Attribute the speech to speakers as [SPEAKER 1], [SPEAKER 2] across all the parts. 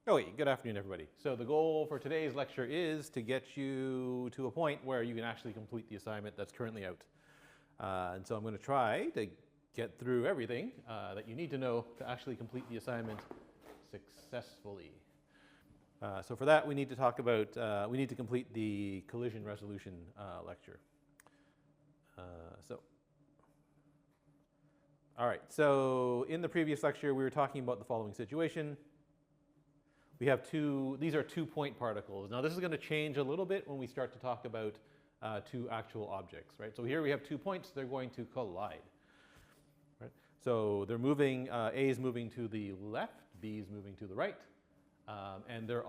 [SPEAKER 1] Okay, good afternoon, everybody. So the goal for today's lecture is to get you to a point where you can actually complete the assignment that's currently out. And so I'm going to try to get through everything that you need to know to actually complete the assignment successfully. So for that, we need to talk about, we need to complete the collision resolution lecture. All right, so in the previous lecture, we were talking about the following situation. We have these are 2-point particles. Now this is going to change a little bit when we start to talk about two actual objects, right? So here we have 2 points, they're going to collide, right? So they're moving, A is moving to the left, B is moving to the right, and their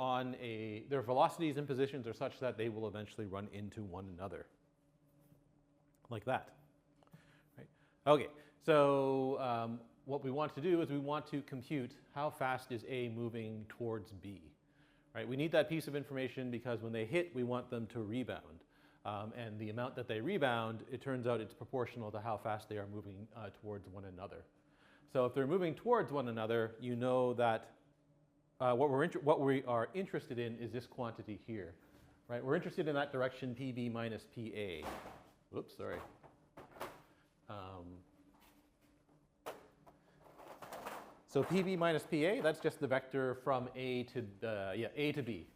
[SPEAKER 1] velocities and positions are such that they will eventually run into one another, like that, right? Okay, so what we want to do is we want to compute how fast is A moving towards B, right? We need that piece of information because when they hit, we want them to rebound. And the amount that they rebound, it turns out it's proportional to how fast they are moving towards one another. So if they're moving towards one another, you know that what we are interested in is this quantity here, right? We're interested in that direction PB minus PA. Oops, sorry. So PB minus PA, that's just the vector from A to B,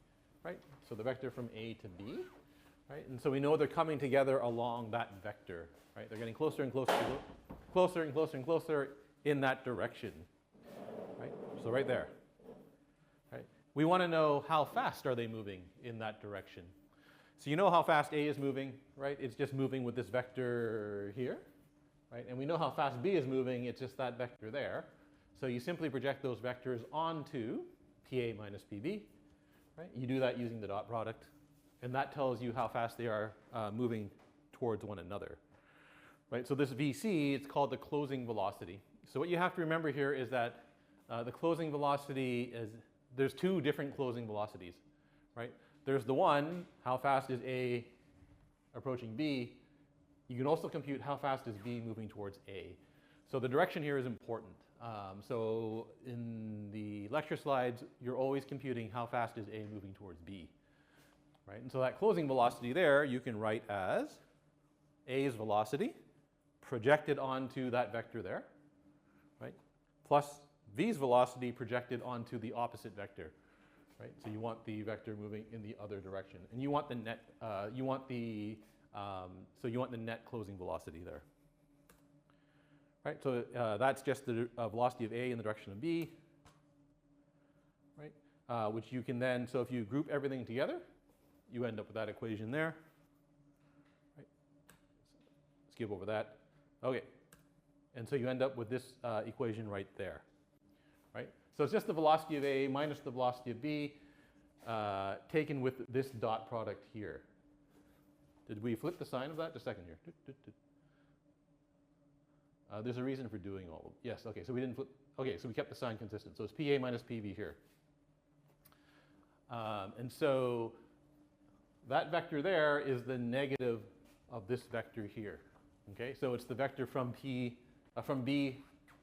[SPEAKER 1] right? So the vector from A to B, right? And so we know they're coming together along that vector, right? They're getting closer and closer, closer and closer and closer in that direction, right? So right there, right? We want to know how fast are they moving in that direction. So you know how fast A is moving, right? It's just moving with this vector here, right? And we know how fast B is moving, it's just that vector there. So you simply project those vectors onto PA minus PB, right? You do that using the dot product, and that tells you how fast they are moving towards one another, right? So this VC, it's called the closing velocity. So what you have to remember here is that the closing velocity there's 2 different closing velocities, right? There's the one, how fast is A approaching B. You can also compute how fast is B moving towards A. So the direction here is important. So in the lecture slides, you're always computing how fast is A moving towards B, right? And so that closing velocity there, you can write as A's velocity projected onto that vector there, right? Plus V's velocity projected onto the opposite vector, right? So you want the vector moving in the other direction, and you want the net, you want the net closing velocity there. Right, so that's just the velocity of A in the direction of B, right? Which you can then, so if you group everything together, you end up with that equation there, right? Skip over that. Okay, and so you end up with this equation right there, right? So it's just the velocity of A minus the velocity of B taken with this dot product here. Did we flip the sign of that? Just a second here. There's a reason for doing all of yes, okay, so we didn't flip, okay, so we kept the sign consistent. So it's PA minus PB here. And so that vector there is the negative of this vector here, okay? So it's the vector from B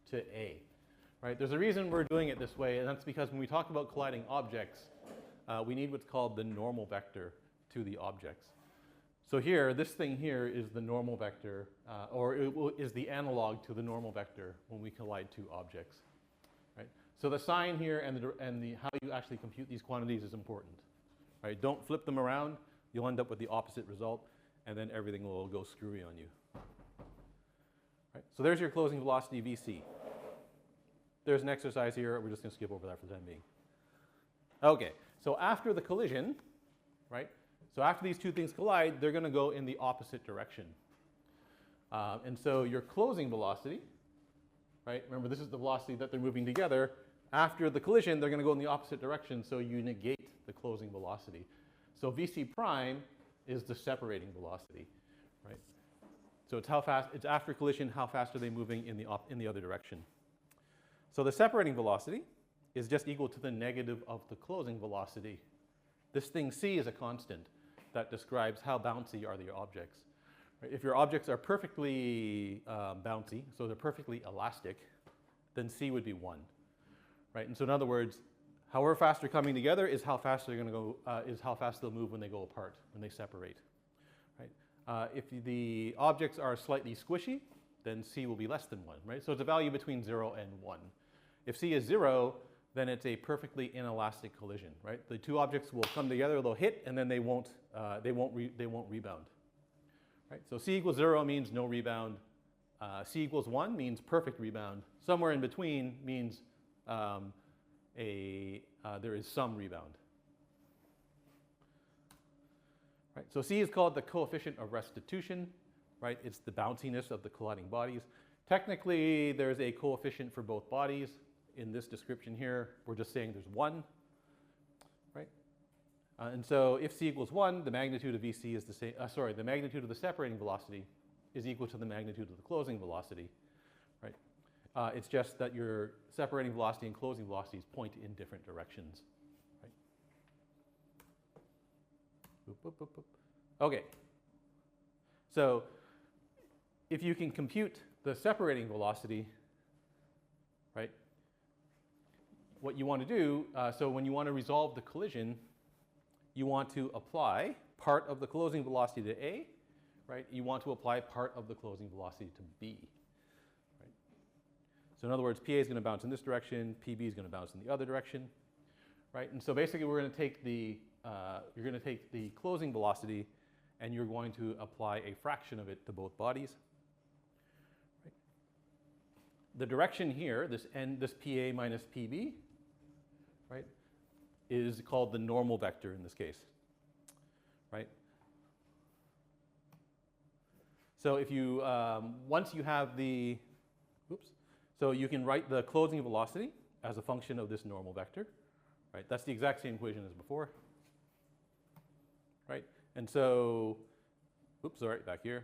[SPEAKER 1] to A, right? There's a reason we're doing it this way, and that's because when we talk about colliding objects, we need what's called the normal vector to the objects. So here, this thing here is the normal vector, or is the analog to the normal vector when we collide 2 objects, right? So the sign here and how you actually compute these quantities is important, right? Don't flip them around. You'll end up with the opposite result, and then everything will go screwy on you. Right? So there's your closing velocity VC. There's an exercise here. We're just going to skip over that for the time being. Okay, so after the collision, right? So after these 2 things collide, they're going to go in the opposite direction. And so your closing velocity, right? Remember, this is the velocity that they're moving together. After the collision, they're going to go in the opposite direction, so you negate the closing velocity. So VC prime is the separating velocity, right? So it's how fast, it's after collision, how fast are they moving in the other direction. So the separating velocity is just equal to the negative of the closing velocity. This thing C is a constant that describes how bouncy are the objects. Right? If your objects are perfectly bouncy, so they're perfectly elastic, then C would be 1. Right? And so in other words, However fast they're coming together is how fast they're going to go, is how fast they'll move when they go apart, when they separate. Right? If the objects are slightly squishy, then c will be less than 1. Right? So it's a value between 0 and 1. If c is 0, then it's a perfectly inelastic collision. Right? The two objects will come together, they'll hit, and then they won't rebound. Right? So c equals 0 means no rebound. C equals 1 means perfect rebound. Somewhere in between means there is some rebound. Right? So C is called the coefficient of restitution. Right? It's the bounciness of the colliding bodies. Technically, there's a coefficient for both bodies. In this description here, we're just saying there's 1. Right? And so if C equals 1, the magnitude of VC is the same. The magnitude of the separating velocity is equal to the magnitude of the closing velocity. Right? It's just that your separating velocity and closing velocities point in different directions. Right? Boop, boop, boop, boop. Okay. So if you can compute the separating velocity, right, what you want to do, so when you want to resolve the collision, you want to apply part of the closing velocity to A, right? You want to apply part of the closing velocity to B. Right? So in other words, PA is going to bounce in this direction, PB is going to bounce in the other direction, right? And so basically we're going to take you're going to take the closing velocity and you're going to apply a fraction of it to both bodies. Right? The direction here, this PA minus PB, right, is called the normal vector in this case, right? So if you, once you have so you can write the closing velocity as a function of this normal vector, right? That's the exact same equation as before, right? And so, back here.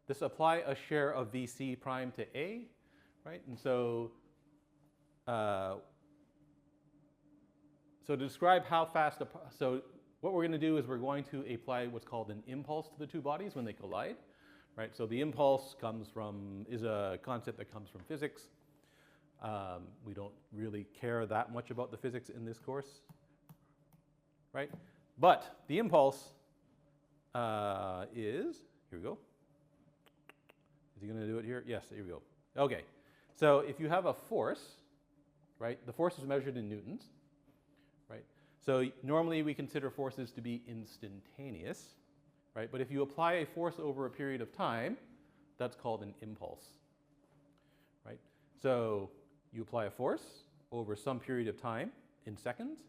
[SPEAKER 1] This apply a share of VC prime to A, right? And so, so to describe how fast, so what we're going to do is we're going to apply what's called an impulse to the two bodies when they collide, right? So the impulse is a concept that comes from physics. We don't really care that much about the physics in this course, right? But the impulse is, here we go. Is he going to do it here? Yes, here we go. Okay, so if you have a force, right, the force is measured in newtons, right? So normally we consider forces to be instantaneous, right? But if you apply a force over a period of time, that's called an impulse, right? So you apply a force over some period of time in seconds,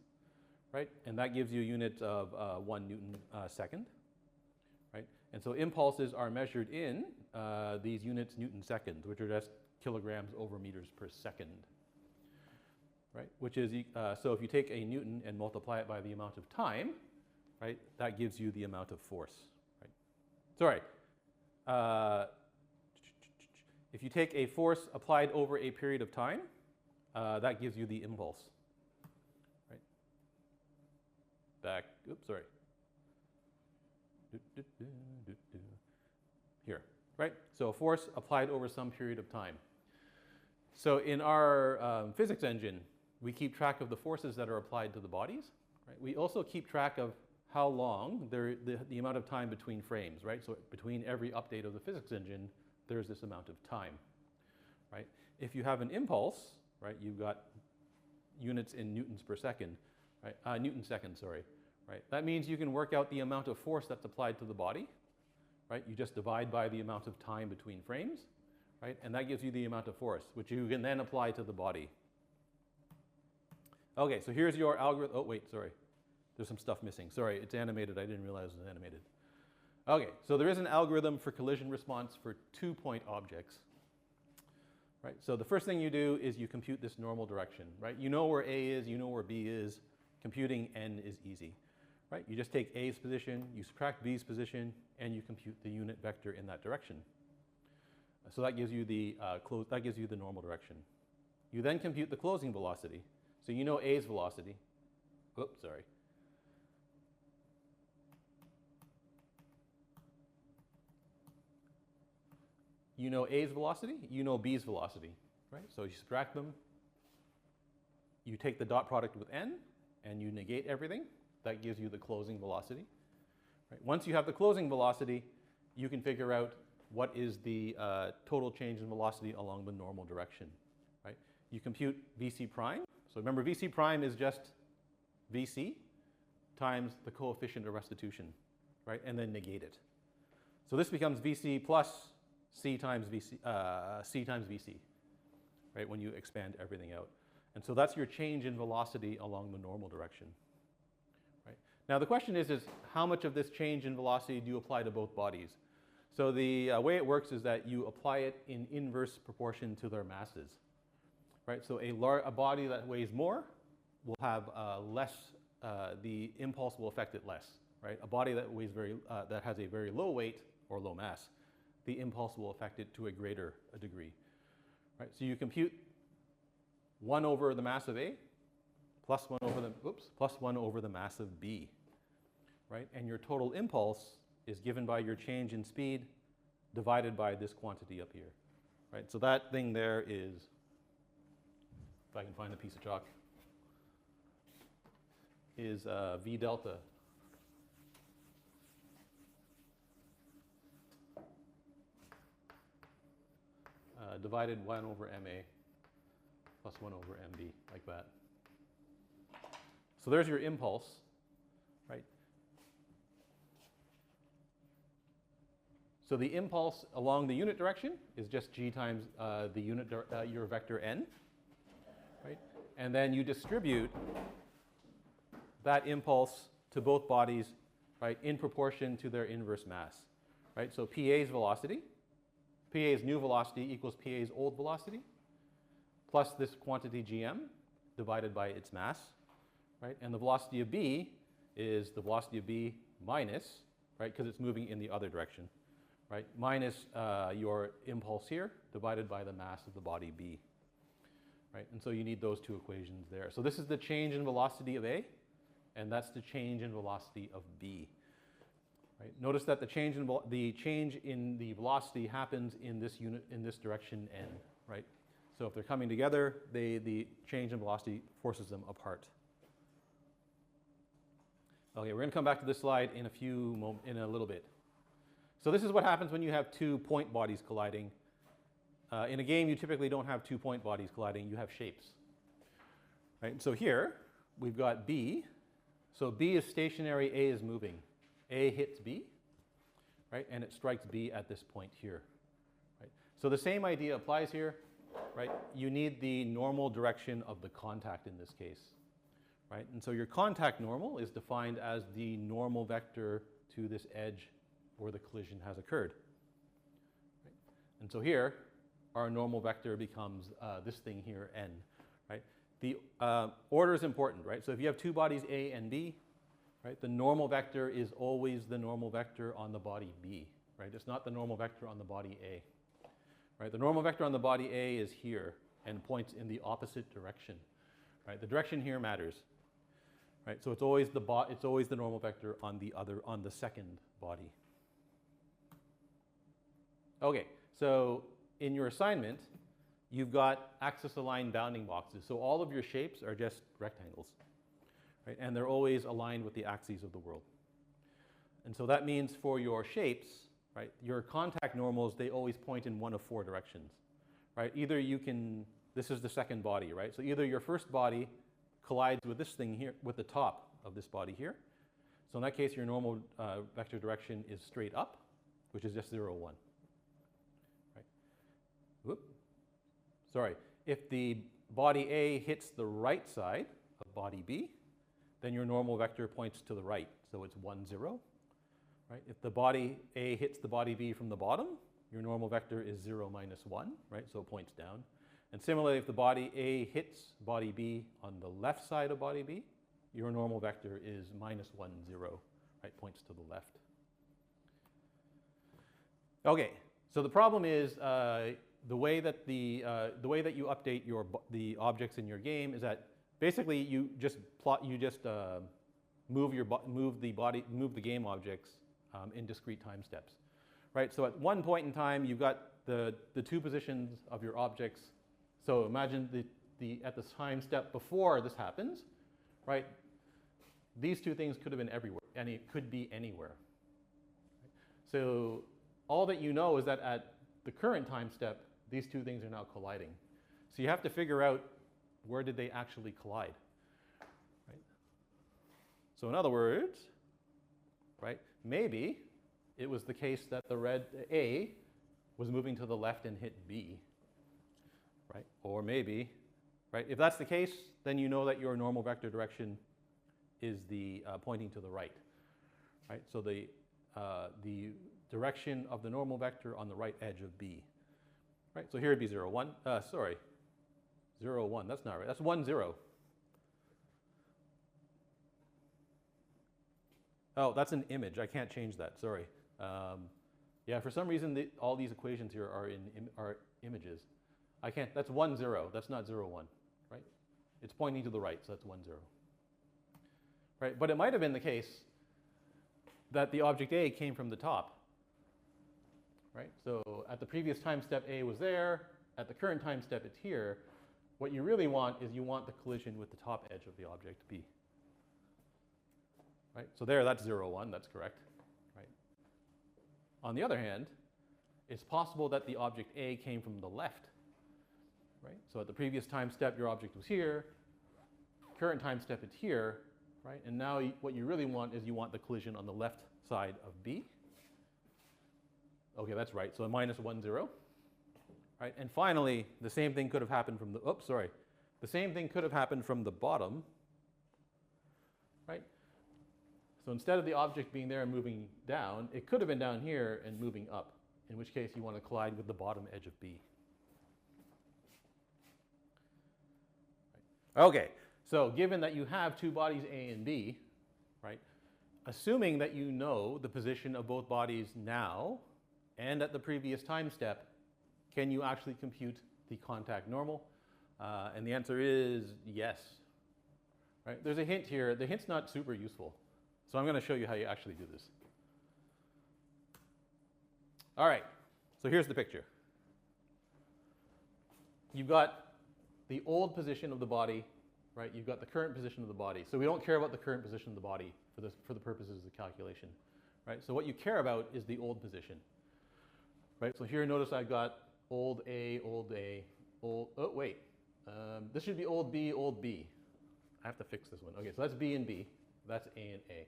[SPEAKER 1] right? And that gives you a unit of 1 Newton second, right? And so impulses are measured in these units Newton seconds, which are just kilograms over meters per second, right? Which is, so if you take a Newton and multiply it by the amount of time, right, that gives you the amount of force, right? Sorry. If you take a force applied over a period of time, that gives you the impulse, right? Back, oops, sorry. Here, right? So a force applied over some period of time. So in our physics engine, we keep track of the forces that are applied to the bodies, right? We also keep track of how long, the amount of time between frames, right? So between every update of the physics engine, there's this amount of time, right? If you have an impulse, right, you've got units in newtons per second, right? Newton second, sorry, right? That means you can work out the amount of force that's applied to the body, right? You just divide by the amount of time between frames, right? And that gives you the amount of force, which you can then apply to the body. Okay, so here's your algorithm. Oh, wait, sorry. There's some stuff missing. Sorry, it's animated. I didn't realize it was animated. Okay, so there is an algorithm for collision response for 2-point objects. Right? So the first thing you do is you compute this normal direction, right? You know where A is, you know where B is. Computing N is easy, right? You just take A's position, you subtract B's position, and you compute the unit vector in that direction. So that gives you the normal direction. You then compute the closing velocity. So you know A's velocity. Oops, sorry. You know A's velocity, you know B's velocity, right? So you subtract them, you take the dot product with n, and you negate everything. That gives you the closing velocity. Right? Once you have the closing velocity, you can figure out what is the total change in velocity along the normal direction. Right? You compute VC prime. So remember, VC prime is just VC times the coefficient of restitution, right? And then negate it. So this becomes VC plus C times VC, right? When you expand everything out. And so that's your change in velocity along the normal direction. Right? Now the question is how much of this change in velocity do you apply to both bodies? So the way it works is that you apply it in inverse proportion to their masses. Right? So a body that weighs more will have less, the impulse will affect it less. Right? A body that weighs that has a very low weight or low mass, the impulse will affect it to a greater degree. Right? So you compute 1 over the mass of A plus 1 over the mass of B. Right? And your total impulse is given by your change in speed divided by this quantity up here. Right? So that thing there is, if I can find a piece of chalk, is V delta divided 1 over MA plus 1 over MB, like that. So there's your impulse, right? So the impulse along the unit direction is just g times the unit your vector n, right? And then you distribute that impulse to both bodies, right, in proportion to their inverse mass, right? So PA's velocity, PA's new velocity equals PA's old velocity, plus this quantity gm divided by its mass, right? And the velocity of B is the velocity of B minus, right, because it's moving in the other direction, right, minus your impulse here divided by the mass of the body B, right? And so you need those two equations there. So this is the change in velocity of A, and that's the change in velocity of B. Right? Notice that the change in the velocity happens in this unit, in this direction n, right? So if they're coming together, the change in velocity forces them apart. Okay, we're going to come back to this slide in a little bit. So this is what happens when you have two point bodies colliding. In a game, you typically don't have 2 point bodies colliding. You have shapes. Right? So here we've got B. So B is stationary, A is moving. A hits B, right? And it strikes B at this point here. Right? So the same idea applies here, right? You need the normal direction of the contact in this case, right? And so your contact normal is defined as the normal vector to this edge where the collision has occurred. Right? And so here, our normal vector becomes this thing here, n, right? The order is important, right? So if you have two bodies, A and B, right, the normal vector is always the normal vector on the body B, right? It's not the normal vector on the body A, right? The normal vector on the body A is here and points in the opposite direction, right? The direction here matters, right? So it's always the normal vector on the second body. Okay, so in your assignment, you've got axis-aligned bounding boxes. So all of your shapes are just rectangles, right? And they're always aligned with the axes of the world. And so that means for your shapes, right, your contact normals, they always point in one of 4 directions, right? Either you can, this is the second body, right? So either your first body collides with this thing here, with the top of this body here. So in that case, your normal vector direction is straight up, which is just 0, 1. Whoop. Sorry, if the body A hits the right side of body B, then your normal vector points to the right, so it's 1, 0. Right? If the body A hits the body B from the bottom, your normal vector is 0, minus 1, right? So it points down. And similarly, if the body A hits body B on the left side of body B, your normal vector is minus 1, 0, right? Points to the left. Okay, so the problem is the way that you update the objects in your game is that basically you just move the game objects in discrete time steps, right? So at one point in time, you've got the 2 positions of your objects. So imagine at the time step before this happens, right? These two things could have been everywhere, and it could be anywhere. So all that you know is that at the current time step, these two things are now colliding. So you have to figure out where did they actually collide, right? So in other words, right, maybe it was the case that the red A was moving to the left and hit B, right? Or maybe, right, if that's the case, then you know that your normal vector direction is the pointing to the right, right? So the direction of the normal vector on the right edge of B, right? So here it'd be 0, 1, 0, 1, that's not right, that's 1, 0. Oh, that's an image, I can't change that, sorry. Yeah, for some reason, all these equations here are images. I can't, that's 1, 0, that's not 0, 1, right? It's pointing to the right, so that's 1, 0. Right, but it might have been the case that the object A came from the top, right? So at the previous time step, A was there. At the current time step, it's here. What you really want is you want the collision with the top edge of the object, B. Right, so there, that's 0, 1, that's correct, right? On the other hand, it's possible that the object A came from the left, right? So at the previous time step, your object was here. Current time step, it's here. Right? And now what you really want is you want the collision on the left side of B. Okay, that's right. So a minus 1, 0. Right? And finally, the same thing could have happened from the, oops, sorry. The same thing could have happened from the bottom. Right? So instead of the object being there and moving down, it could have been down here and moving up, in which case you want to collide with the bottom edge of B. Right. Okay. So given that you have two bodies A and B, right, assuming that you know the position of both bodies now and at the previous time step, can you actually compute the contact normal? And the answer is yes. Right? There's a hint here. The hint's not super useful. So I'm going to show you how you actually do this. All right. So here's the picture. You've got the old position of the body. Right, you've got the current position of the body. So we don't care about the current position of the body for the purposes of the calculation. Right, so what you care about is the old position. Right, so here notice I've got old A, old, oh wait. This should be old B, old B. I have to fix this one. Okay, so that's B and B. That's A and A.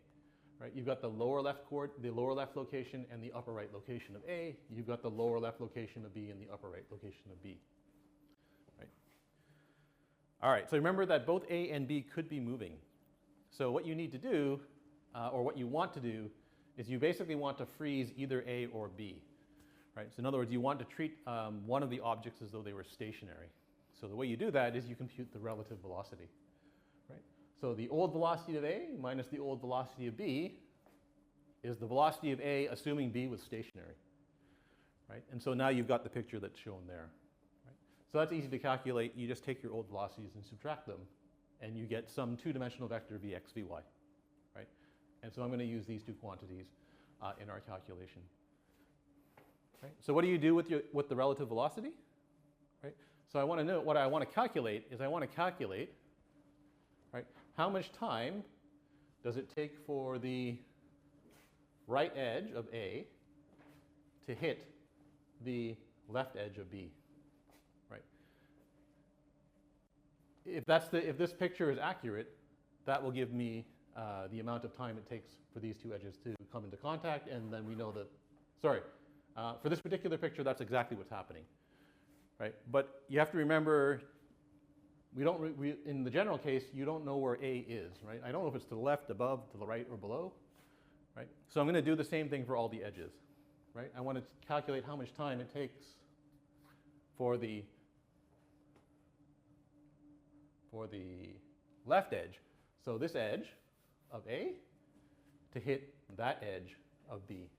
[SPEAKER 1] Right, you've got the lower left location and the upper right location of A. You've got the lower left location of B and the upper right location of B. All right, so remember that both A and B could be moving. So what you need to do, or what you want to do, is you basically want to freeze either A or B. Right? So in other words, you want to treat one of the objects as though they were stationary. So the way you do that is you compute the relative velocity. Right? So the old velocity of A minus the old velocity of B is the velocity of A assuming B was stationary. Right? And so now you've got the picture that's shown there. So that's easy to calculate. You just take your old velocities and subtract them, and you get some two-dimensional vector Vx, Vy, right? And so I'm going to use these two quantities in our calculation. Right? So what do you do with the relative velocity? Right? So I want to know what I want to calculate is I want to calculate, right, how much time does it take for the right edge of A to hit the left edge of B. If this picture is accurate, that will give me the amount of time it takes for these two edges to come into contact, and then we know that, sorry, for this particular picture, that's exactly what's happening, right? But you have to remember, in the general case, you don't know where A is, right? I don't know if it's to the left, above, to the right, or below, right? So I'm going to do the same thing for all the edges, right? I want to calculate how much time it takes for the left edge, so this edge of A, to hit that edge of B,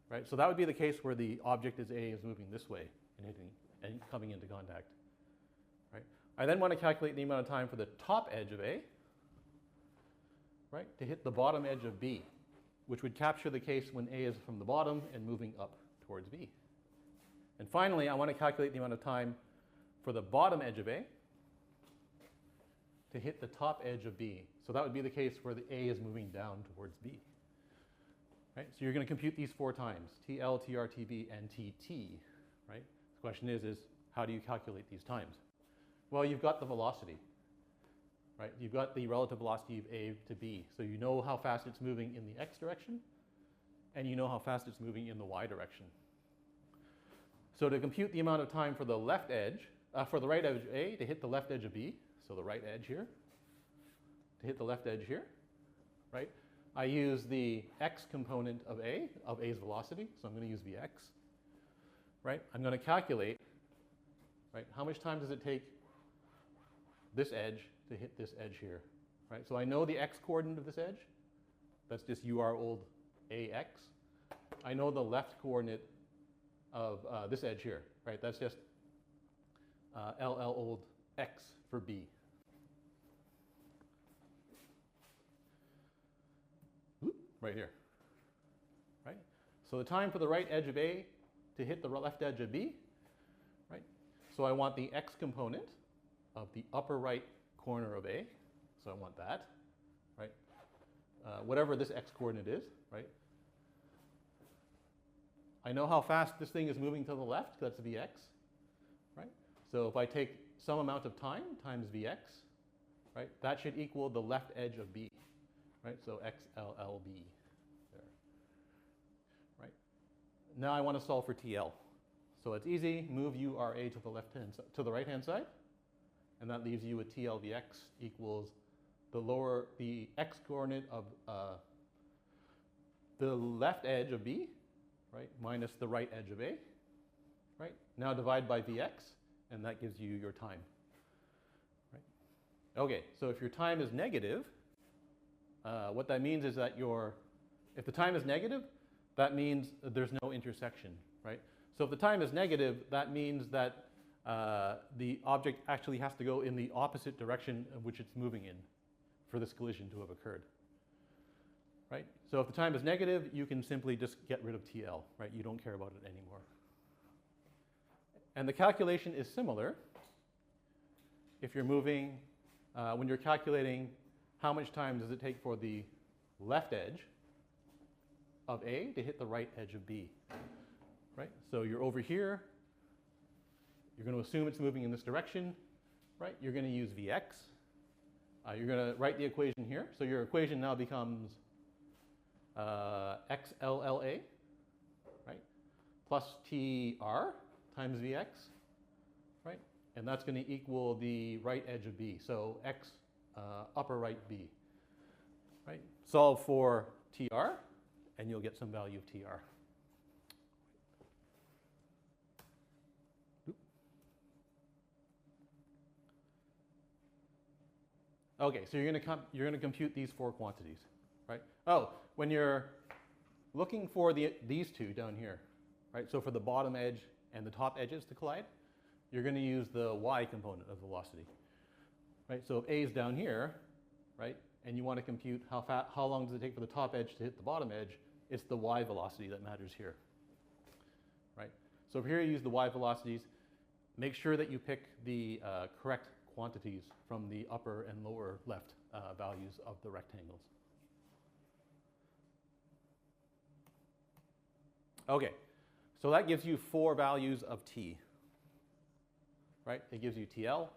[SPEAKER 1] right? So that would be the case where the object is A is moving this way and hitting and coming into contact, right? I then want to calculate the amount of time for the top edge of A, right, to hit the bottom edge of B, which would capture the case when A is from the bottom and moving up towards B. And finally, I want to calculate the amount of time for the bottom edge of A, to hit the top edge of B. So that would be the case where the A is moving down towards B. Right? So you're going to compute these 4 times, TL, TR, TB, and TT. Right? The question is how do you calculate these times? Well, you've got the velocity. Right? You've got the relative velocity of A to B. So you know how fast it's moving in the X direction, and you know how fast it's moving in the Y direction. So to compute the amount of time for the left edge, for the right edge of A to hit the left edge of B, so the right edge here, to hit the left edge here, right? I use the X component of A's velocity, so I'm going to use Vx, right? I'm going to calculate, right, how much time does it take this edge to hit this edge here, right? So I know the X coordinate of this edge, that's just UR old AX. I know the left coordinate of this edge here, right? That's just LL old X for B. Right here, right? So the time for the right edge of A to hit the left edge of B, right? So I want the X component of the upper right corner of A, so I want that, right? Whatever this X coordinate is, right? I know how fast this thing is moving to the left, that's Vx, right? So if I take some amount of time times Vx, right, that should equal the left edge of B, right? So XLLB there, right? Now I want to solve for TL. So it's easy, move URA to the right-hand side, and that leaves you with TLVX equals the X coordinate of the left edge of B, right, minus the right edge of A, right? Now divide by Vx, and that gives you your time, right? Okay, so if your time is negative, what that means is that if the time is negative, that means that there's no intersection, right? So if the time is negative, that means that the object actually has to go in the opposite direction of which it's moving in for this collision to have occurred, right? So if the time is negative, you can simply just get rid of TL, right? You don't care about it anymore. And the calculation is similar if you're moving, when you're calculating how much time does it take for the left edge of A to hit the right edge of B, right? So you're over here, you're going to assume it's moving in this direction, right? You're going to use Vx. You're going to write the equation here. So your equation now becomes XLLA, right, plus TR times Vx, right? And that's going to equal the right edge of B. So X upper right B, right? Solve for TR, and you'll get some value of TR. Okay, so you're going to compute these 4 quantities, right? Oh, when you're looking for these two down here, right? So for the bottom edge and the top edges to collide, you're going to use the y component of velocity, right? So if A is down here, right, and you want to compute how long does it take for the top edge to hit the bottom edge, it's the y velocity that matters here, right? So if here you use the y velocities, make sure that you pick the correct quantities from the upper and lower left values of the rectangles. Okay, so that gives you 4 values of t, right? It gives you TL,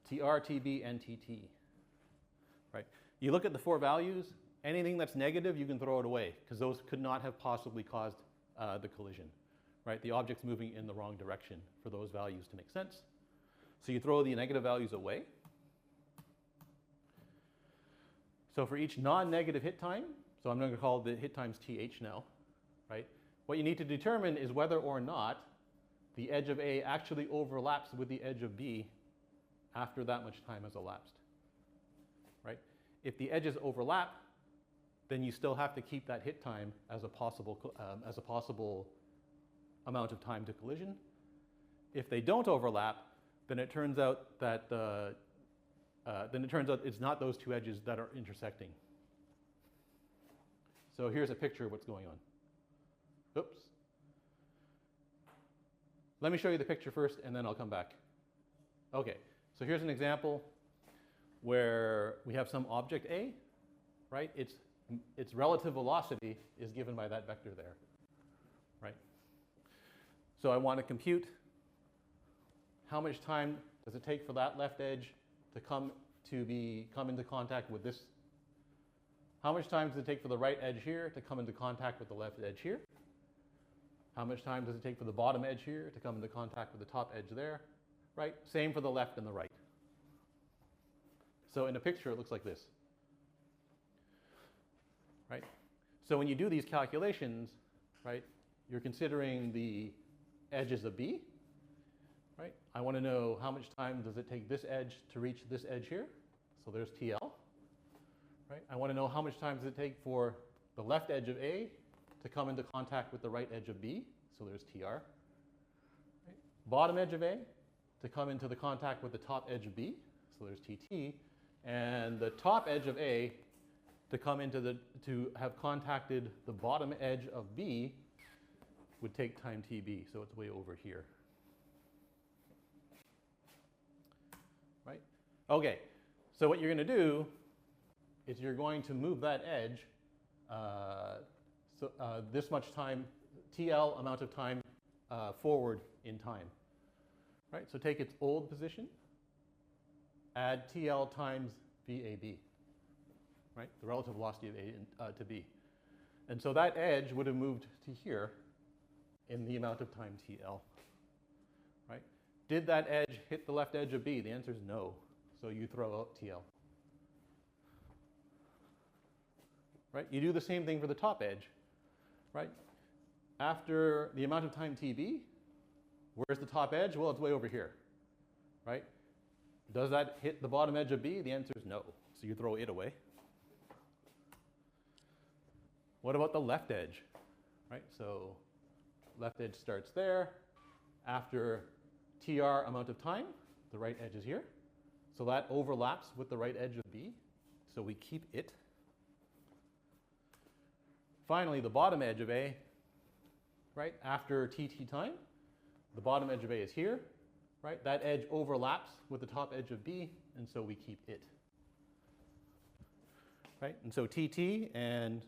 [SPEAKER 1] TR, TB, and TT, right? You look at the 4 values, anything that's negative, you can throw it away, because those could not have possibly caused the collision, right? The object's moving in the wrong direction for those values to make sense. So you throw the negative values away. So for each non-negative hit time, so I'm going to call the hit times TH now, right? What you need to determine is whether or not the edge of A actually overlaps with the edge of B after that much time has elapsed, right? If the edges overlap, then you still have to keep that hit time as a possible amount of time to collision. If they don't overlap, then it turns out that it's not those 2 edges that are intersecting. So here's a picture of what's going on. Oops. Let me show you the picture first, and then I'll come back. Okay, so here's an example. where we have some object A, right? Its relative velocity is given by that vector there, right? So I want to compute how much time does it take for that left edge to come into contact with this. How much time does it take for the right edge here to come into contact with the left edge here? How much time does it take for the bottom edge here to come into contact with the top edge there, right? Same for the left and the right. So in a picture, it looks like this, right? So when you do these calculations, right, you're considering the edges of B, right? I want to know how much time does it take this edge to reach this edge here. So there's TL, right? I want to know how much time does it take for the left edge of A to come into contact with the right edge of B. So there's TR. Right? Bottom edge of A to come into the contact with the top edge of B. So there's TT. And the top edge of A to come to have contacted the bottom edge of B would take time TB. So it's way over here. Right? Okay. So what you're going to do is you're going to move that edge this much time, TL amount of time forward in time. Right? So take its old position, add TL times VAB, right? The relative velocity of A to B. And so that edge would have moved to here in the amount of time TL, right? Did that edge hit the left edge of B? The answer is no. So you throw out TL. Right? You do the same thing for the top edge, right? After the amount of time TB, where's the top edge? Well, it's way over here, right? Does that hit the bottom edge of B? The answer is no. So you throw it away. What about the left edge, right? So left edge starts there. After TR amount of time, the right edge is here. So that overlaps with the right edge of B. So we keep it. Finally, the bottom edge of A, right? After TT time, the bottom edge of A is here, right? That edge overlaps with the top edge of B, and so we keep it. Right? And so TT and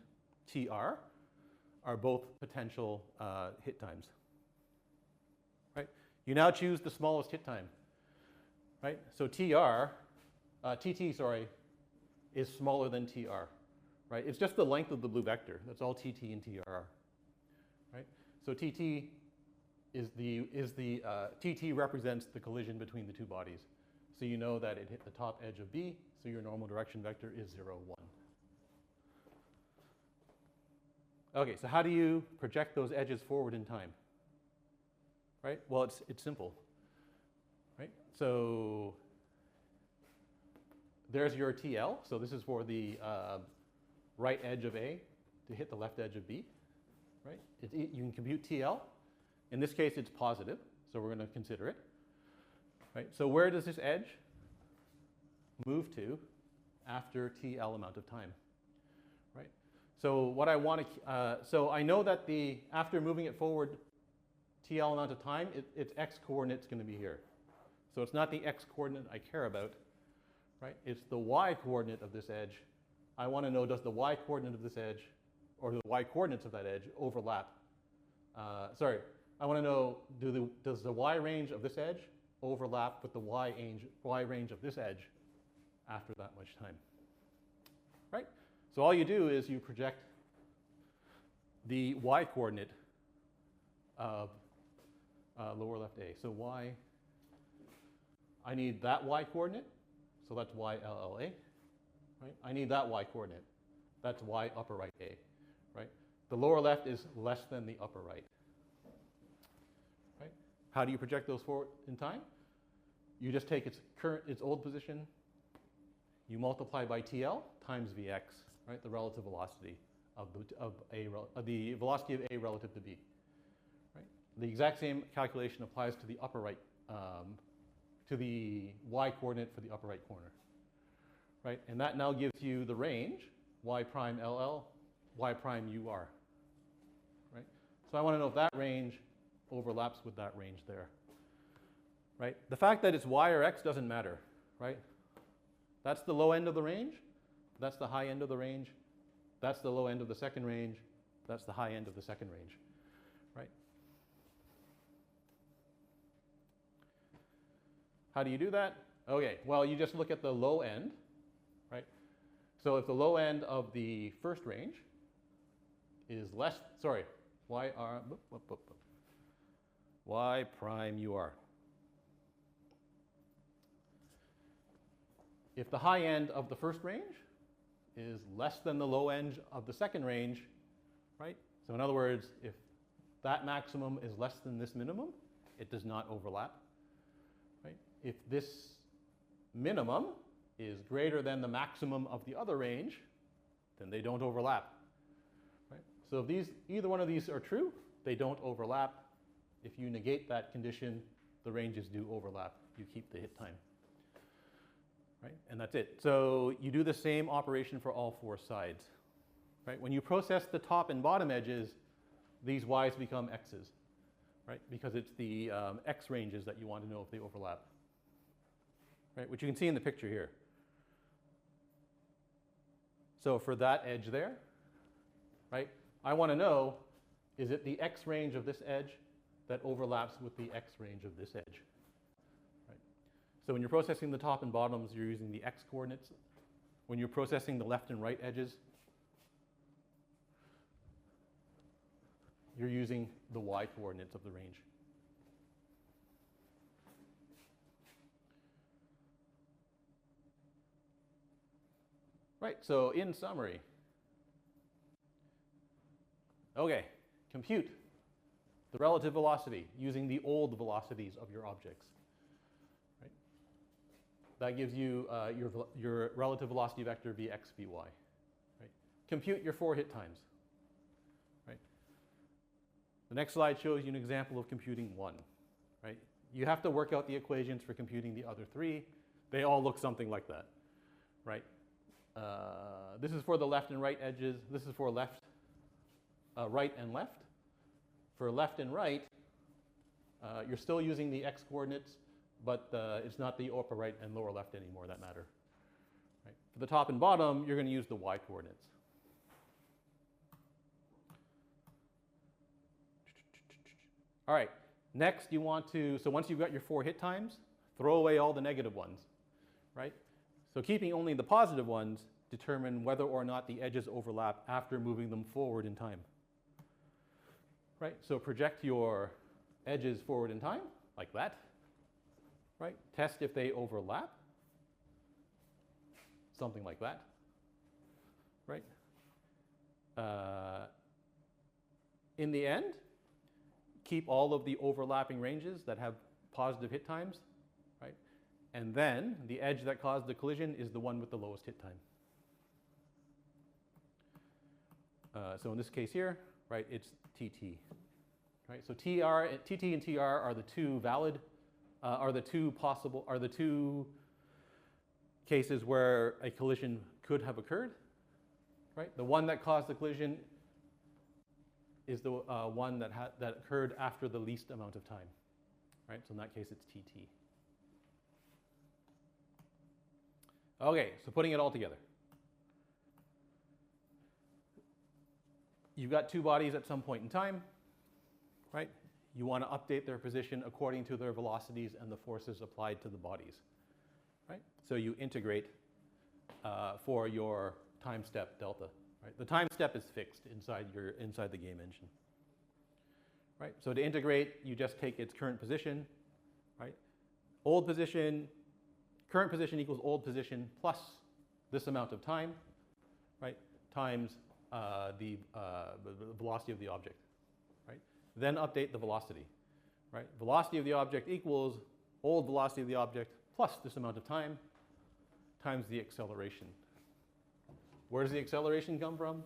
[SPEAKER 1] TR are both potential hit times. Right? You now choose the smallest hit time. Right? So TT, is smaller than TR. Right? It's just the length of the blue vector. That's all TT and TR are. Right? So TT TT represents the collision between the two bodies. So you know that it hit the top edge of B, so your normal direction vector is 0, 1. Okay, so how do you project those edges forward in time? Right? Well, it's simple. Right? So there's your TL. So this is for the right edge of A to hit the left edge of B. Right? You can compute TL. In this case, it's positive, so we're going to consider it. Right? So where does this edge move to after TL amount of time? Right? So what I want to, so I know that after moving it forward TL amount of time, its x coordinate is going to be here. So it's not the x coordinate I care about, right? It's the y coordinate of this edge. I want to know, does the y coordinate of this edge, or the y coordinates of that edge, overlap? I want to know, does the y range of this edge overlap with the y range of this edge after that much time? Right? So all you do is you project the y coordinate of lower left A. So y, I need that y coordinate, so that's y LLA. Right? I need that y coordinate, that's y upper right A. Right? The lower left is less than the upper right. Right? How do you project those forward in time? You just take its old position, you multiply by TL times Vx, right? The relative velocity of the velocity of A relative to B. Right? The exact same calculation applies to the upper right, to the y coordinate for the upper right corner. Right? And that now gives you the range, y prime LL, y prime UR. Right? So I want to know if that range overlaps with that range there. Right? The fact that it's y or x doesn't matter. Right? That's the low end of the range. That's the high end of the range. That's the low end of the second range. That's the high end of the second range, right? How do you do that? Okay, well, you just look at the low end, right? So if the low end of the first range is less, sorry, y prime UR. If the high end of the first range is less than the low end of the second range, right? So in other words, if that maximum is less than this minimum, it does not overlap, right? If this minimum is greater than the maximum of the other range, then they don't overlap, right? So if either one of these are true, they don't overlap. If you negate that condition, the ranges do overlap. You keep the hit time, right? And that's it. So you do the same operation for all four sides, right? When you process the top and bottom edges, these y's become x's, right? Because it's the x ranges that you want to know if they overlap, right? Which you can see in the picture here. So for that edge there, right, I want to know, is it the x range of this edge that overlaps with the x range of this edge? Right? So when you're processing the top and bottoms, you're using the x coordinates. When you're processing the left and right edges, you're using the y coordinates of the range. Right, so in summary, okay, compute the relative velocity using the old velocities of your objects. Right? That gives you your relative velocity vector vx, vy. Right? Compute your 4 hit times. Right? The next slide shows you an example of computing 1. Right? You have to work out the equations for computing the other 3. They all look something like that. Right? This is for the left and right edges. This is for left, right and left. For left and right, you're still using the x coordinates, but it's not the upper right and lower left anymore that matter. Right? For the top and bottom, you're going to use the y coordinates. All right, next you want to, so once you've got your 4 hit times, throw away all the negative ones, right? So keeping only the positive ones, determine whether or not the edges overlap after moving them forward in time. Right? So project your edges forward in time, like that. Right? Test if they overlap. Something like that. Right? In the end, keep all of the overlapping ranges that have positive hit times. Right? And then the edge that caused the collision is the one with the lowest hit time. So in this case here, right, it's TT. Right? So TT and TR are the two valid, are the two cases where a collision could have occurred. Right? The one that caused the collision is the one that occurred after the least amount of time. Right? So in that case, it's TT. Okay, so putting it all together. You've got two bodies at some point in time, right? You want to update their position according to their velocities and the forces applied to the bodies, right? So you integrate for your time step delta, right? The time step is fixed inside the game engine, right? So to integrate, you just take its current position, right? Old position, current position equals old position plus this amount of time, right? Times the velocity of the object, right? Then update the velocity, right? Velocity of the object equals old velocity of the object plus this amount of time times the acceleration. Where does the acceleration come from?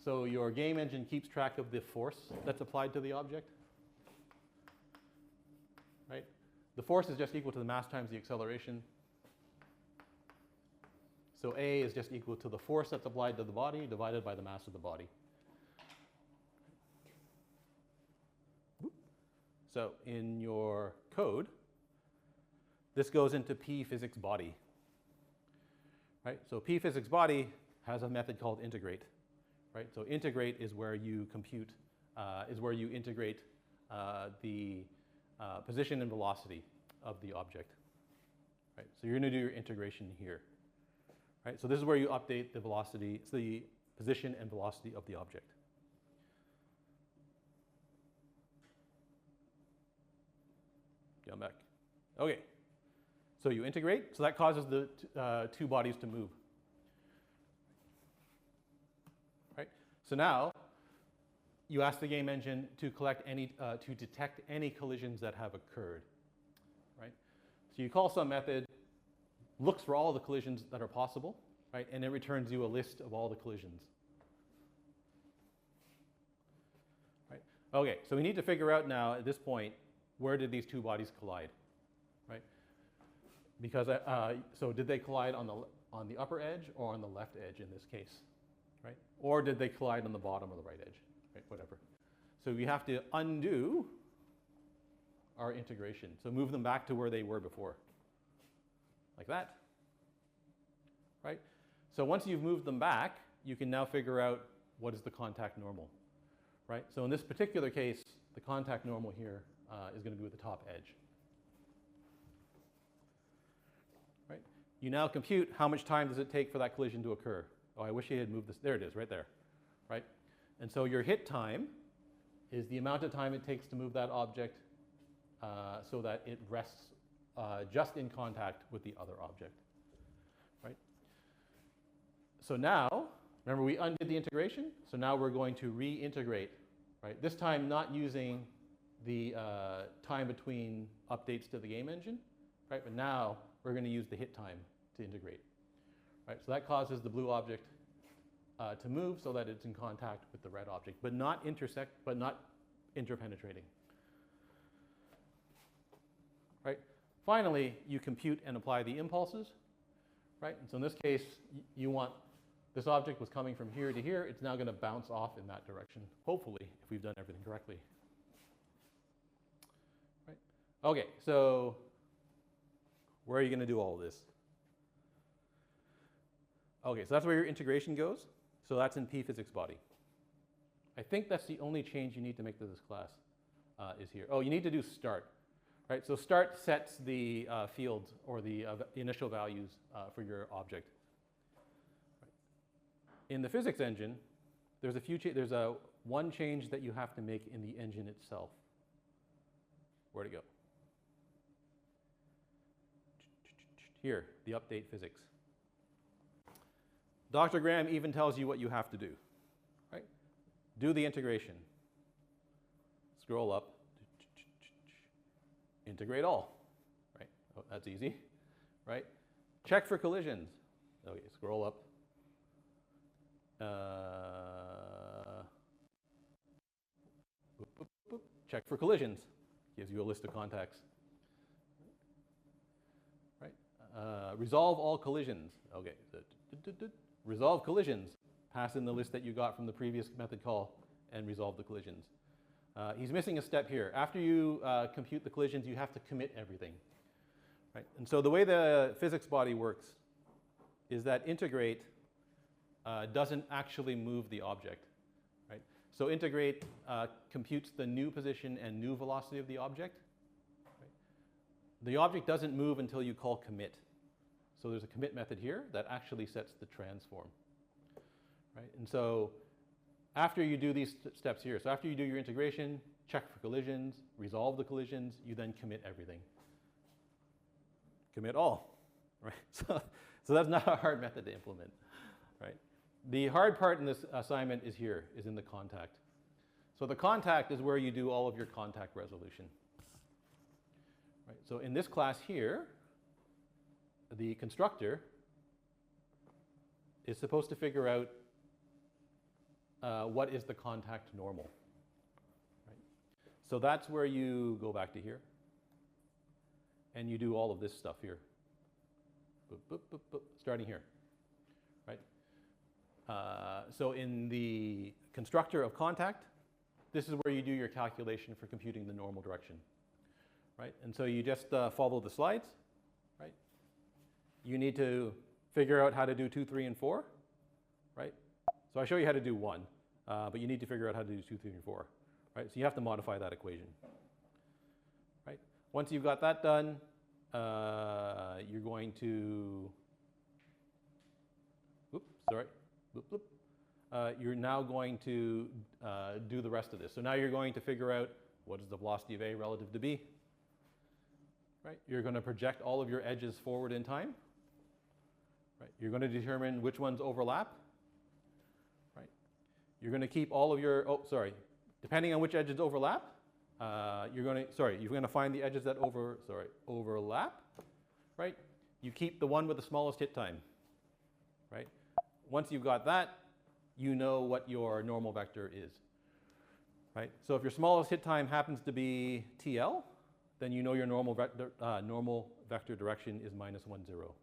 [SPEAKER 1] So your game engine keeps track of the force that's applied to the object, right? The force is just equal to the mass times the acceleration. So A is just equal to the force that's applied to the body divided by the mass of the body. So in your code, this goes into p physics body. Right? So p physics body has a method called integrate. Right? So integrate is where you compute, is where you integrate the position and velocity of the object. Right? So you're going to do your integration here. Right? So this is where you update the velocity, it's the position and velocity of the object. Come back. Okay. So you integrate, so that causes the two bodies to move. Right? So now you ask the game engine to to detect any collisions that have occurred. Right? So you call some method, looks for all the collisions that are possible, right? And it returns you a list of all the collisions. Right? Okay, so we need to figure out now at this point, where did these two bodies collide, right? Because, so did they collide on the upper edge or on the left edge in this case, right? Or did they collide on the bottom or the right edge, right? Whatever. So we have to undo our integration. So move them back to where they were before, like that, right? So once you've moved them back, you can now figure out what is the contact normal, right? So in this particular case, the contact normal here is going to be with the top edge. Right? You now compute how much time does it take for that collision to occur. Oh, I wish you had moved this. There it is, right there. Right? And so your hit time is the amount of time it takes to move that object so that it rests just in contact with the other object. Right? So now, remember we undid the integration? So now we're going to reintegrate. Right? This time not using the time between updates to the game engine, right? But now we're going to use the hit time to integrate, right? So that causes the blue object to move so that it's in contact with the red object, but not interpenetrating, right? Finally, you compute and apply the impulses, right? And so in this case, you want this object was coming from here to here. It's now going to bounce off in that direction, hopefully, if we've done everything correctly. Okay, so where are you going to do all of this? Okay, so that's where your integration goes. So that's in p physics body. I think that's the only change you need to make to this class is here. Oh, you need to do start. Right, so start sets the fields or the initial values for your object. Right. In the physics engine, there's one change that you have to make in the engine itself. Where'd it go? Here, the update physics. Dr. Graham even tells you what you have to do, right? Do the integration. Scroll up. Integrate all, right? Oh, that's easy, right? Check for collisions. Okay, scroll up. Boop, boop, boop. Check for collisions. Gives you a list of contacts. Resolve all collisions. Okay, resolve collisions. Pass in the list that you got from the previous method call and resolve the collisions. He's missing a step here. After you compute the collisions, you have to commit everything. Right? And so the way the physics body works is that integrate doesn't actually move the object. Right? So integrate computes the new position and new velocity of the object. Right? The object doesn't move until you call commit. So there's a commit method here that actually sets the transform. Right? And so after you do these steps here, so after you do your integration, check for collisions, resolve the collisions, you then commit everything. Commit all. Right? So that's not a hard method to implement. Right? The hard part in this assignment is here, is in the contact. So the contact is where you do all of your contact resolution. Right? So in this class here, the constructor is supposed to figure out what is the contact normal. Right? So that's where you go back to here, and you do all of this stuff here. Boop, boop, boop, boop, starting here. Right? So in the constructor of contact, this is where you do your calculation for computing the normal direction. Right? And so you just follow the slides, you need to figure out how to do 2, 3, and 4, right? So I show you how to do 1, but you need to figure out how to do 2, 3, and 4, right? So you have to modify that equation, right? Once you've got that done, you're going to, you're now going to do the rest of this. So now you're going to figure out what is the velocity of A relative to B, right? You're going to project all of your edges forward in time, right? You're going to determine which ones overlap, right? You're going to keep all of your, depending on which edges overlap, you're going to find the edges that overlap, right? You keep the one with the smallest hit time, right? Once you've got that, you know what your normal vector is, right? So if your smallest hit time happens to be TL, then you know your normal vector direction is -1, 0,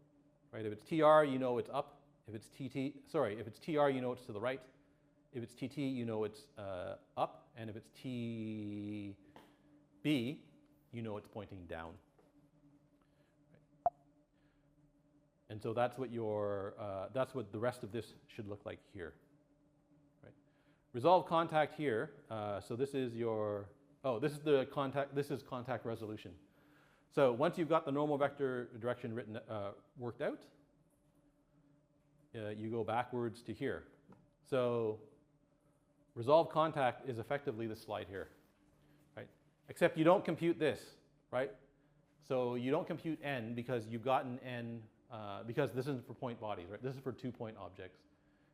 [SPEAKER 1] right? If it's TR, you know it's up. If it's TR, you know it's to the right. If it's TT, you know it's up. And if it's TB, you know it's pointing down. Right? And so that's what that's what the rest of this should look like here. Right? Resolve contact here. So this is your, this is the contact. This is contact resolution. So once you've got the normal vector direction worked out, you go backwards to here. So resolve contact is effectively this slide here, right? Except you don't compute this, right? So you don't compute n because you've gotten n, because this isn't for point bodies, right? This is for 2-point objects.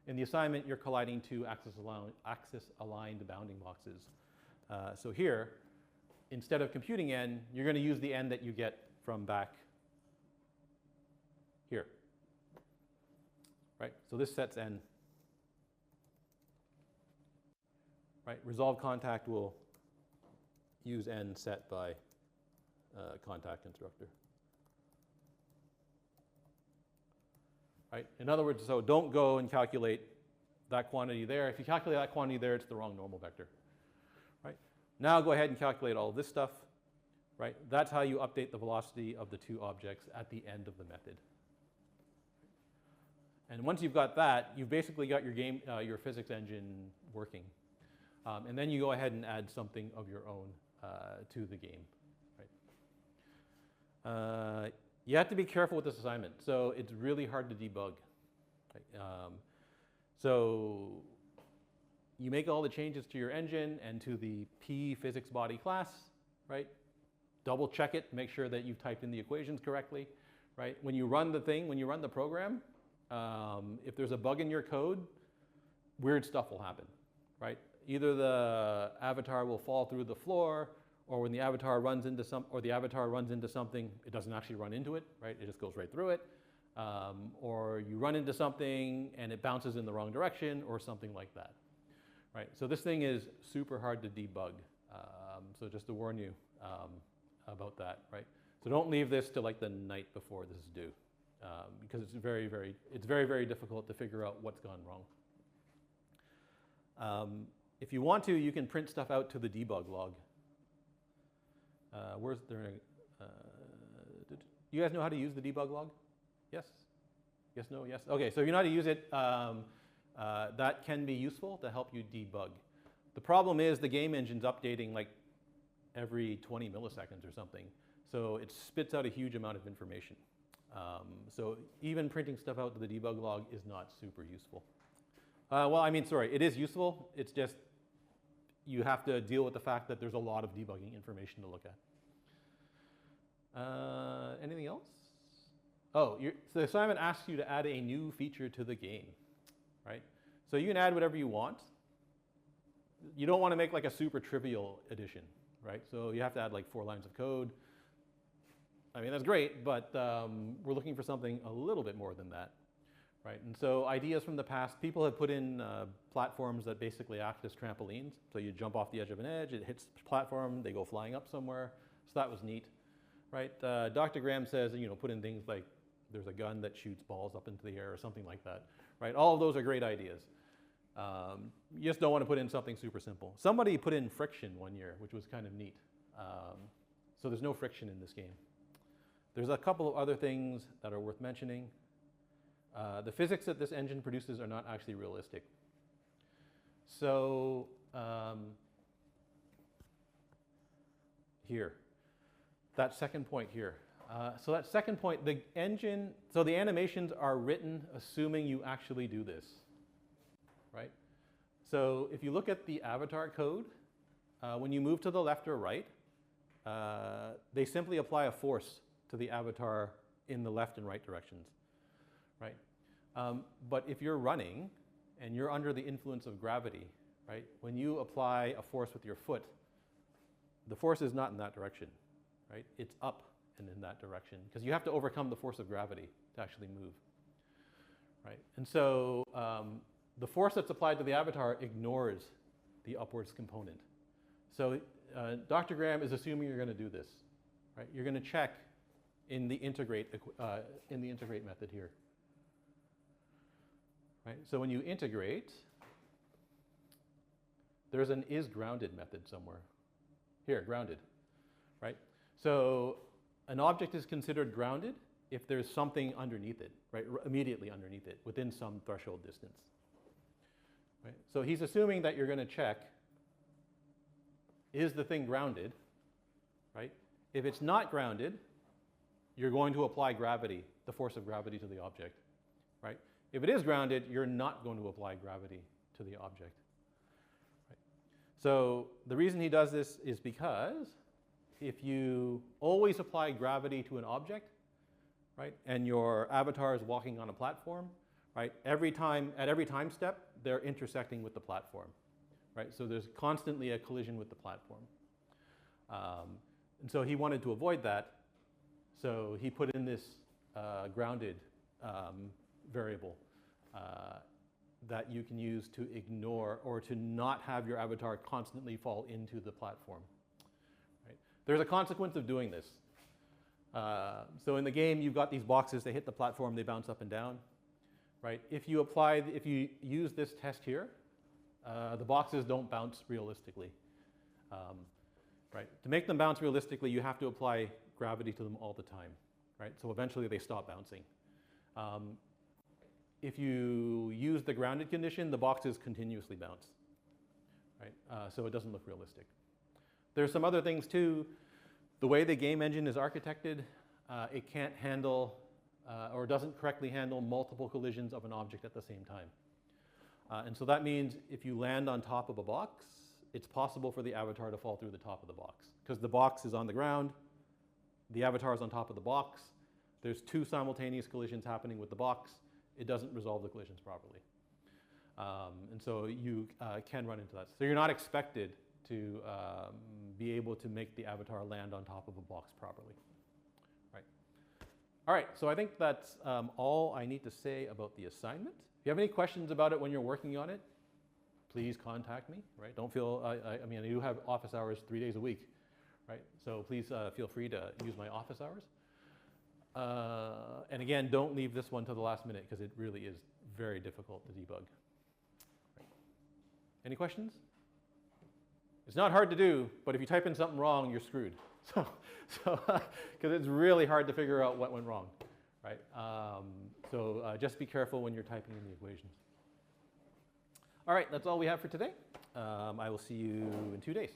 [SPEAKER 1] In the assignment, you're colliding 2 axis-aligned bounding boxes. So here, instead of computing n, you're going to use the n that you get from back here, right? So this sets n. Right? Resolve contact will use n set by contact constructor. Right? In other words, so don't go and calculate that quantity there. If you calculate that quantity there, it's the wrong normal vector. Right? Now go ahead and calculate all this stuff. Right? That's how you update the velocity of the 2 objects at the end of the method. And once you've got that, you've basically got your your physics engine working. And then you go ahead and add something of your own to the game. Right? You have to be careful with this assignment. So it's really hard to debug. Right? So you make all the changes to your engine and to the P physics body class, right? Double check it, make sure that you've typed in the equations correctly, right? When you run the thing, when you run the program, if there's a bug in your code, weird stuff will happen, right? Either the avatar will fall through the floor, or when the avatar runs into something, it doesn't actually run into it, right? It just goes right through it. Or you run into something and it bounces in the wrong direction, or something like that, right? So this thing is super hard to debug. So just to warn you about that, right? So don't leave this to like the night before this is due, because it's very, very difficult to figure out what's gone wrong. If you want to, you can print stuff out to the debug log. Where's there? You guys know how to use the debug log? Yes? Yes, no, yes? Okay, so if you know how to use it, that can be useful to help you debug. The problem is the game engine's updating like every 20 milliseconds or something. So it spits out a huge amount of information. So even printing stuff out to the debug log is not super useful. Well, I mean, sorry, it is useful. It's just you have to deal with the fact that there's a lot of debugging information to look at. Anything else? Oh, so the assignment asks you to add a new feature to the game, right? So you can add whatever you want. You don't want to make like a super trivial addition, right? So you have to add like 4 lines of code. I mean, that's great, but we're looking for something a little bit more than that. Right, and so ideas from the past, people have put in platforms that basically act as trampolines. So you jump off the edge of an edge, it hits the platform, they go flying up somewhere. So that was neat, right? Dr. Graham says, put in things like there's a gun that shoots balls up into the air or something like that, right? All of those are great ideas. You just don't want to put in something super simple. Somebody put in friction one year, which was kind of neat. So there's no friction in this game. There's a couple of other things that are worth mentioning. The physics that this engine produces are not actually realistic. So here, that second point here. So that second point, the engine, so the animations are written assuming you actually do this, right? So if you look at the avatar code, when you move to the left or right, they simply apply a force to the avatar in the left and right directions, right? But if you're running and you're under the influence of gravity, right? When you apply a force with your foot, the force is not in that direction, right? It's up and in that direction because you have to overcome the force of gravity to actually move, right? And so the force that's applied to the avatar ignores the upwards component. So Dr. Graham is assuming you're going to do this, right? You're going to check in the integrate method here, right? So when you integrate, there's an is grounded method somewhere. Here, grounded, right? So an object is considered grounded if there's something underneath it, right? Immediately underneath it, within some threshold distance, right? So he's assuming that you're going to check, is the thing grounded, right? If it's not grounded, you're going to apply gravity, the force of gravity to the object, right? If it is grounded, you're not going to apply gravity to the object. Right? So the reason he does this is because if you always apply gravity to an object, right, and your avatar is walking on a platform, right, at every time step, they're intersecting with the platform, right? So there's constantly a collision with the platform. And so he wanted to avoid that, so he put in this grounded variable that you can use to ignore or to not have your avatar constantly fall into the platform. Right? There's a consequence of doing this. So in the game, you've got these boxes, they hit the platform, they bounce up and down. Right? If you use this test here, the boxes don't bounce realistically. Right? To make them bounce realistically, you have to apply gravity to them all the time. Right? So eventually they stop bouncing. If you use the grounded condition, the boxes continuously bounce. Right? So it doesn't look realistic. There's some other things too. The way the game engine is architected, it can't handle or doesn't correctly handle multiple collisions of an object at the same time. And so that means if you land on top of a box, it's possible for the avatar to fall through the top of the box because the box is on the ground, the avatar is on top of the box, there's two simultaneous collisions happening with the box, it doesn't resolve the collisions properly. And so you can run into that. So you're not expected to be able to make the avatar land on top of a box properly. Right. All right, so I think that's all I need to say about the assignment. If you have any questions about it when you're working on it, please contact me, right? Don't feel, I mean, I do have office hours 3 days a week, right? So please feel free to use my office hours. And again, don't leave this one to the last minute because it really is very difficult to debug. Right. Any questions? It's not hard to do, but if you type in something wrong, you're screwed. So because it's really hard to figure out what went wrong, right? So just be careful when you're typing in the equations. All right, that's all we have for today. I will see you in 2 days.